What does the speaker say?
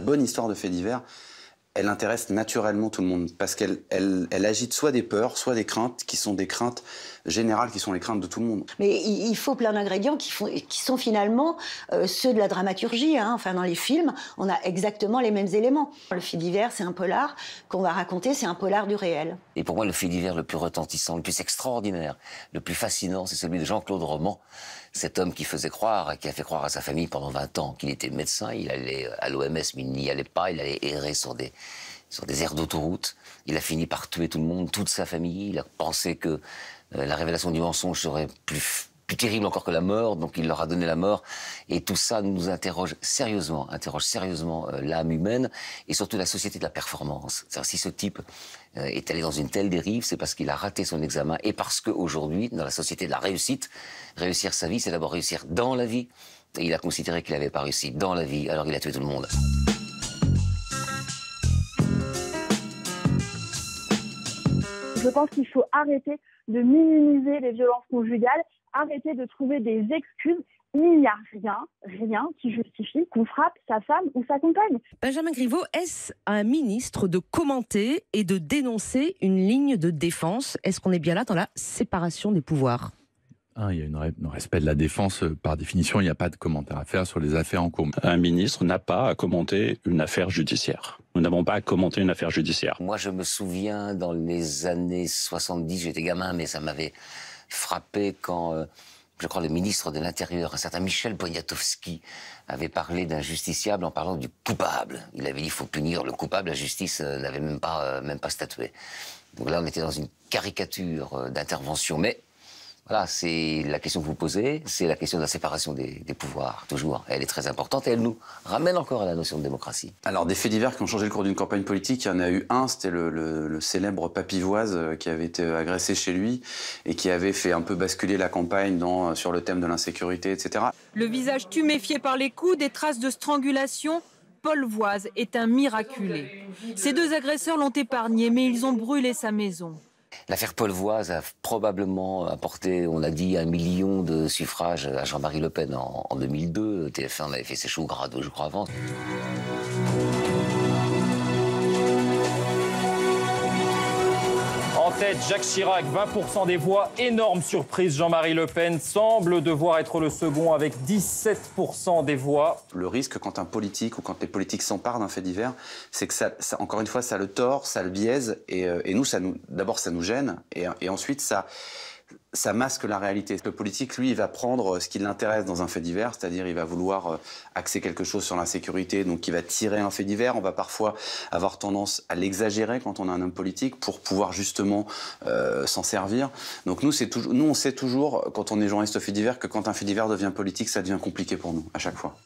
la bonne histoire de faits divers, elle intéresse naturellement tout le monde parce qu'elle agite soit des peurs, soit des craintes qui sont des craintes générales, qui sont les craintes de tout le monde. Mais il faut plein d'ingrédients qui sont finalement ceux de la dramaturgie. Hein. Enfin, dans les films, on a exactement les mêmes éléments. Le fait divers, c'est un polar qu'on va raconter, c'est un polar du réel. Et pour moi, le fait divers le plus retentissant, le plus extraordinaire, le plus fascinant, c'est celui de Jean-Claude Roman. Cet homme qui faisait croire, qui a fait croire à sa famille pendant 20 ans qu'il était médecin, il allait à l'OMS, mais il n'y allait pas, il allait errer sur des aires d'autoroute. Il a fini par tuer tout le monde, toute sa famille. Il a pensé que la révélation du mensonge serait plus terrible encore que la mort, donc il leur a donné la mort. Et tout ça nous interroge sérieusement l'âme humaine et surtout la société de la performance. C'est-à-dire, si ce type est allé dans une telle dérive, c'est parce qu'il a raté son examen et parce qu'aujourd'hui, dans la société de la réussite, réussir sa vie, c'est d'abord réussir dans la vie. Et il a considéré qu'il n'avait pas réussi dans la vie, alors il a tué tout le monde. Je pense qu'il faut arrêter de minimiser les violences conjugales, arrêter de trouver des excuses. Il n'y a rien qui justifie qu'on frappe sa femme ou sa compagne. Benjamin Griveaux, est-ce à un ministre de commenter et de dénoncer une ligne de défense? Est-ce qu'on est bien là dans la séparation des pouvoirs? Il y a un respect de la défense. Par définition, il n'y a pas de commentaire à faire sur les affaires en cours. Un ministre n'a pas à commenter une affaire judiciaire. Nous n'avons pas à commenter une affaire judiciaire. Moi, je me souviens, dans les années 70, j'étais gamin, mais ça m'avait frappé quand, je crois, le ministre de l'Intérieur, un certain Michel Poniatowski, avait parlé d'un justiciable en parlant du coupable. Il avait dit qu'il faut punir le coupable, la justice n'avait même pas statué. Donc là, on était dans une caricature d'intervention, mais... Voilà, c'est la question que vous posez, c'est la question de la séparation des pouvoirs, toujours. Elle est très importante et elle nous ramène encore à la notion de démocratie. Alors, des faits divers qui ont changé le cours d'une campagne politique, il y en a eu un, c'était le célèbre Papivoise qui avait été agressé chez lui et qui avait fait un peu basculer la campagne sur le thème de l'insécurité, etc. Le visage tuméfié par les coups, des traces de strangulation, Paul Voise est un miraculé. Ces deux agresseurs l'ont épargné, mais ils ont brûlé sa maison. L'affaire Paul Voise a probablement apporté, on a dit, 1 million de suffrages à Jean-Marie Le Pen en 2002. TF1 avait fait ses choux gras 2 jours avant. En tête, Jacques Chirac, 20% des voix. Énorme surprise, Jean-Marie Le Pen semble devoir être le second avec 17% des voix. Le risque quand un politique ou quand les politiques s'emparent d'un fait divers, c'est que ça, encore une fois, ça le tord, ça le biaise. Et nous, d'abord, ça nous gêne. Et ensuite, ça masque la réalité. Le politique, lui, il va prendre ce qui l'intéresse dans un fait divers, c'est-à-dire il va vouloir axer quelque chose sur l'insécurité, donc il va tirer un fait divers. On va parfois avoir tendance à l'exagérer quand on a un homme politique pour pouvoir justement s'en servir. Donc nous, on sait toujours, quand on est journaliste au fait divers, que quand un fait divers devient politique, ça devient compliqué pour nous, à chaque fois.